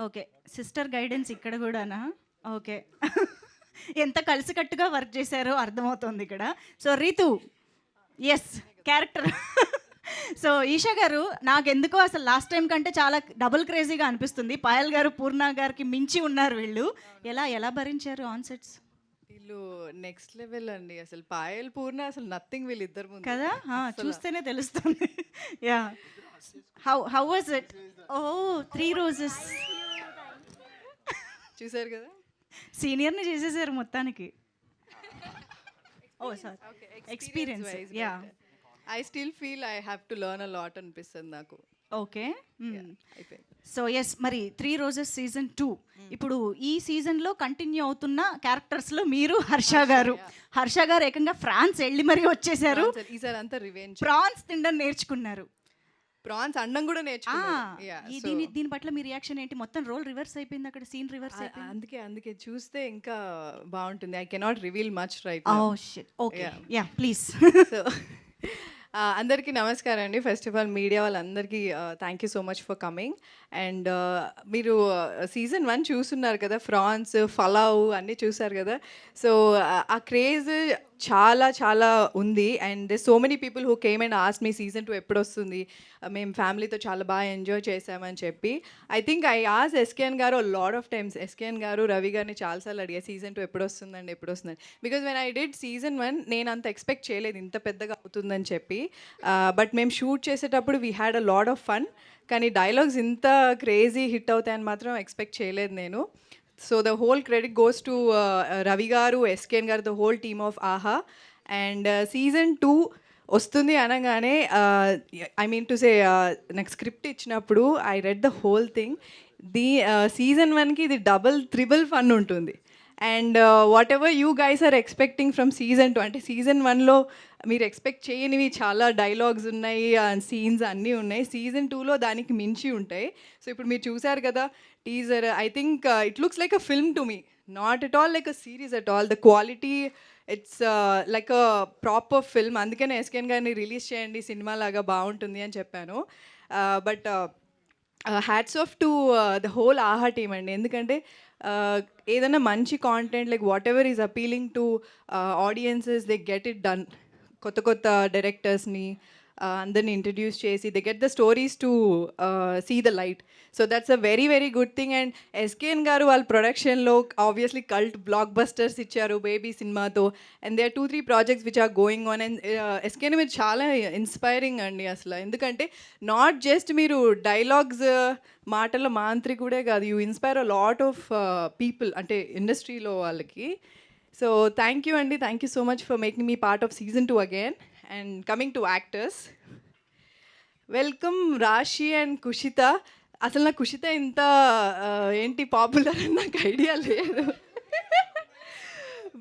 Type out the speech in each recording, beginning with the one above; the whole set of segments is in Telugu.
ఓకే. సిస్టర్ గైడెన్స్ ఇక్కడ గూడానా? ఓకే. ఎంత కలిసికట్టుగా వర్క్ చేశారో అర్థమవుతోంది ఇక్కడ. So, Ritu yes. Character. So, Eesha garu నాకెందుకో అసలు లాస్ట్ టైమ్ కంటే చాలా డబుల్ క్రేజీగా అనిపిస్తుంది. పాయల్ గారు, పూర్ణ గారికి మించి ఉన్నారు వీళ్ళు. ఎలా భరించారు ఆన్ సెట్స్? వీళ్ళు నెక్స్ట్ లెవెల్ అండి. అసలు పాయల్, పూర్ణ అసలు నథింగ్ వీళ్ళిద్దరు ముందు. కదా! అస్సల. చూస్తేనే తెలుస్తుంది. Yah! How was it? Oh! 3 Roses. చూసారు కదా? సీనియర్‌ని చేసేసారు మొత్తానికి. Oh! Sorry. Experience. Yah! I still feel I have to learn a lot అనిపిస్తుంది నాకు. ఓకే. అయిపోయింది. So, yes. మరి 3 రోజెస్ సీజన్ 2 ఇప్పుడు ఈ సీజన్‌లో కంటిన్యూ అవుతున్న క్యారెక్టర్స్‌లో మీరు హర్ష గారు. హర్ష గారు ఏకంగా ఫ్రాన్స్ ఎళ్లి మరీ వచ్చేసారు. ఈసారి అంతా రివెంజ్. ప్రాన్స్ తినడం నేర్చుకున్నారు. ప్రాన్స్ అండం కూడా నేర్చుకున్నాను. Yeah, so దీని పట్ల మీ రియాక్షన్ ఏంటి? మొత్తం రోల్ రివర్స్ అయిపోయింది అక్కడ. సీన్ రివర్స్ అయిపోయింది. అందుకే చూస్తే ఇంకా బాగుంటుంది. I cannot reveal much right. Oh shit. Okay. Yeah please. So అందరికీ నమస్కారం అండి. ఫస్ట్ ఆఫ్ ఆల్ మీడియా వాళ్ళందరికీ thank you so much for coming. And మీరు సీజన్ 1 చూస్తున్నారు కదా, ఫ్రాన్స్, ఫలావ్ అన్నీ చూసారు కదా. సో ఆ క్రేజ్ చాలా చాలా ఉంది. And so many people who came and ask me season 2 ఎప్పుడు వస్తుంది, మేము ఫ్యామిలీతో చాలా బాగా ఎంజాయ్ చేసామని చెప్పి. I think I ask SKN garu lot of times. SKN garu, Ravi గారిని చాలాసార్లు అడిగా సీజన్ 2 ఎప్పుడు వస్తుందండి, ఎప్పుడు వస్తుందని. Because when I did season 1 నేను అంత ఎక్స్పెక్ట్ చేయలేదు ఇంత పెద్దగా అవుతుందని చెప్పి. బట్ మేము షూట్ చేసేటప్పుడు we had a lot of fun. కానీ డైలాగ్స్ ఇంత క్రేజీ హిట్ అవుతాయని మాత్రం ఎక్స్పెక్ట్ చేయలేదు నేను. So the whole credit goes to Ravi గారు, ఎస్కేఎన్ గారు, ద హోల్ టీమ్ ఆఫ్ ఆహా. అండ్ సీజన్ 2 వస్తుంది అనగానే ఐ మీన్ టు సే నాకు స్క్రిప్ట్ ఇచ్చినప్పుడు I read the whole thing. Season 1కి ఇది డబుల్ త్రిబుల్ ఫన్ ఉంటుంది. And whatever you guys are expecting from season 2, అంటే సీజన్ 1లో మీరు ఎక్స్పెక్ట్ చేయనివి చాలా డైలాగ్స్ ఉన్నాయి, సీన్స్ అన్నీ ఉన్నాయి. సీజన్ 2లో దానికి మించి ఉంటాయి. సో ఇప్పుడు మీరు చూసారు కదా teaser. I think it looks like a film to me, not at all like a series at all. The quality, it's like a proper film. అందుకనే ఎస్కేఎన్ గారిని రిలీజ్ చేయండి సినిమా లాగా బాగుంటుంది అని చెప్పాను. But hats off to the whole ఆహా టీమ్ అండి. ఎందుకంటే ఏదైనా మంచి content like what ever is appealing to audiences, they get it done. కొత్త కొత్త డైరెక్టర్స్ని అందరిని ఇంట్రడ్యూస్ చేసి they get the stories to see the light. So that's a very very good thing. And SKN garu వాళ్ళ ప్రొడక్షన్లో ఆబ్వియస్లీ కల్ట్ బ్లాక్ బస్టర్స్ ఇచ్చారు బేబీ సినిమాతో. And they are 2-3 projects which are going on. And SKN మీరు చాలా ఇన్స్పైరింగ్ అండి అసలు. ఎందుకంటే నాట్ జస్ట్ మీరు డైలాగ్స్ మాటల మాంత్రికుడే కాదు, you inspire a lot of people, అంటే ఇండస్ట్రీలో వాళ్ళకి. సో థ్యాంక్ యూ అండి, thank you so much for making me part of season 2 again. And coming to actors, welcome రాశి అండ్ కుషిత. అసలు నాకు కుషిత ఇంత ఏంటి పాపులర్ అని నాకు ఐడియా లేదు.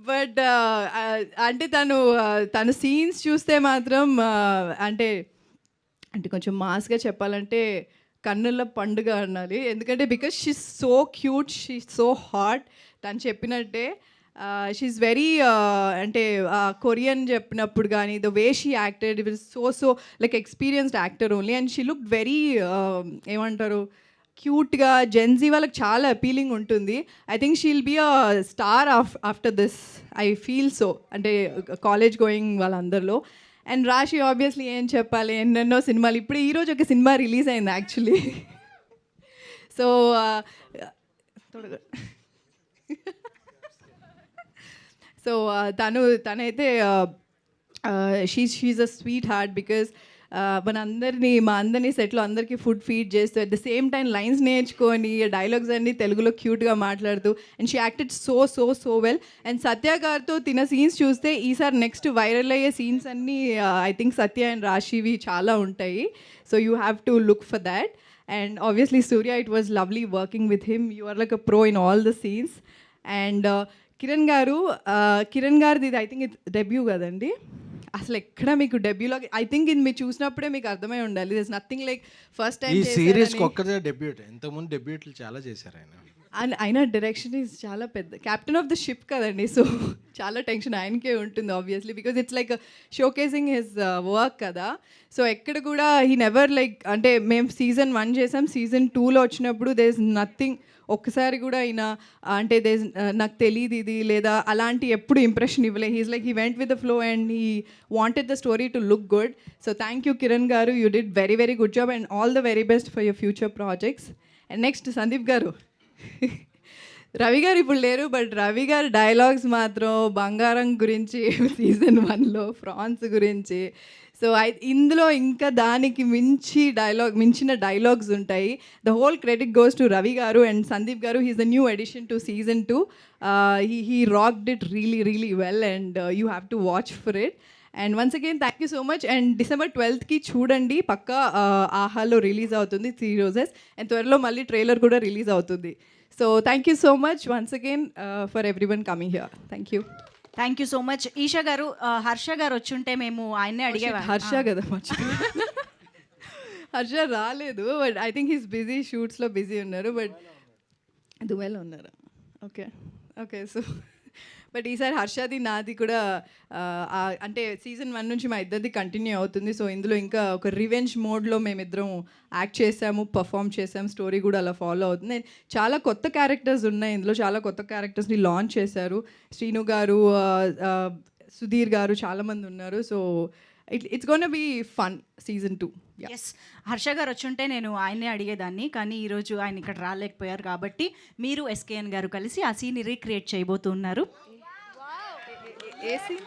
బట్ అంటే తను సీన్స్ చూస్తే మాత్రం అంటే కొంచెం మాస్గా చెప్పాలంటే కన్నుల పండుగ అనాలి. ఎందుకంటే because she's so cute, she's so hot. తను చెప్పినట్టే షీఈస్ వెరీ అంటే కొరియన్ చెప్పినప్పుడు కానీ the way she acted it so like experienced actor only. And she look very ఏమంటారు క్యూట్గా. జెన్జీ వాళ్ళకి చాలా అపీలింగ్ ఉంటుంది. I think she'll be a star after this, I feel so. అంటే కాలేజ్ గోయింగ్ వాళ్ళందరిలో. అండ్ రాశి ఆబ్వియస్లీ ఏం చెప్పాలి, ఎన్నెన్నో సినిమాలు. ఇప్పుడు ఈరోజు ఒక సినిమా రిలీజ్ అయింది యాక్చువల్లీ. సో సో తనైతే she's a sweet heart. Because మా అందరినీ సెట్లో అందరికీ ఫుడ్ ఫీడ్ చేస్తూ at the same time lines నేర్చుకొని డైలాగ్స్ అన్నీ తెలుగులో క్యూట్గా మాట్లాడుతూ. And she acted so well. And Satya గారితో తిన సీన్స్ చూస్తే ఈసారి నెక్స్ట్ వైరల్ అయ్యే సీన్స్ అన్నీ ఐ థింక్ సత్య అండ్ రాశివి చాలా ఉంటాయి. So you have to look for that. And obviously Surya, it was lovely working with him. You are like a pro in all the scenes. And Kiran గారిది ఇది ఐ థింక్ ఇది డెబ్యూ కదండి. అసలు ఎక్కడ మీకు డెబ్యూలో ఐ థింక్ ఇది మీరు చూసినప్పుడే మీకు అర్థమై ఉండాలి. This nothing like first time ఈ సిరీస్కి ఒక్కదే డెబ్యూట్. ఇంతకుముందు డెబ్యూట్లు చాలా చేశారు ఆయన. అండ్ ఆయన డైరెక్షన్ ఈజ్ చాలా పెద్ద క్యాప్టెన్ ఆఫ్ ద షిప్ కదండి, సో చాలా టెన్షన్ ఆయనకే ఉంటుంది obviously, because it's like showcasing his work కదా. సో ఎక్కడ కూడా హీ నెవర్ లైక్, అంటే మేము సీజన్ 1 చేసాం, సీజన్ 2లో వచ్చినప్పుడు దే ఇస్ నథింగ్, ఒక్కసారి కూడా ఆయన అంటే నాకు తెలియదు ఇది లేదా అలాంటి ఎప్పుడు ఇంప్రెషన్ ఇవ్వలే. He's like he went with the flow and he wanted the story to look good. So thank you Kiran garu, you did very very good job and all the very best for your future projects. And next Sandeep garu. Ravi గారు ఇప్పుడు లేరు, బట్ రవి గారు డైలాగ్స్ మాత్రం బంగారం గురించి సీజన్ 1లో ఫ్రాన్స్ గురించి, సో ఇందులో ఇంకా దానికి మించిన డైలాగ్స్ ఉంటాయి. The whole credit goes to Ravi గారు అండ్ సందీప్ గారు. He's the new edition to season 2. He rocked it really really well and you have to watch for it. And once again thank you so much. And December 12th చూడండి, పక్కా ఆహాలో రిలీజ్ అవుతుంది 3 రోజెస్, అండ్ త్వరలో మళ్ళీ ట్రైలర్ కూడా రిలీజ్ అవుతుంది. So thank you so much once again for everyone coming here. Thank you. Thank you so much. Eesha garu, Harsha garu వచ్చుంటే మేము ఆయన్నే అడిగేవా. హర్ష కదా హర్ష రాలేదు, but I think he's busy, షూట్స్లో బిజీ ఉన్నారు, బట్ దుబాయ్లో ఉన్నారు. Okay okay. సో బట్ ఈసారి హర్షది నాది కూడా అంటే సీజన్ 1 నుంచి మా ఇద్దరిది కంటిన్యూ అవుతుంది. సో ఇందులో ఇంకా ఒక రివెంజ్ మోడ్లో మేమిద్దరం యాక్ట్ చేసాము, పర్ఫామ్ చేసాము, స్టోరీ కూడా అలా ఫాలో అవుతుంది. And చాలా కొత్త క్యారెక్టర్స్ ఉన్నాయి ఇందులో, చాలా కొత్త క్యారెక్టర్స్ని లాంచ్ చేశారు. శ్రీను గారు, సుధీర్ గారు, చాలామంది ఉన్నారు. So it's gonna be fun season 2. Yes, Harsha garu వచ్చుంటే నేను ఆయన్నే అడిగేదాన్ని, కానీ ఈరోజు ఆయన ఇక్కడ రాలేకపోయారు కాబట్టి మీరు SKN గారు కలిసి ఆ సీన్ని రీక్రియేట్ చేయబోతున్నారు. ఏ సీన్?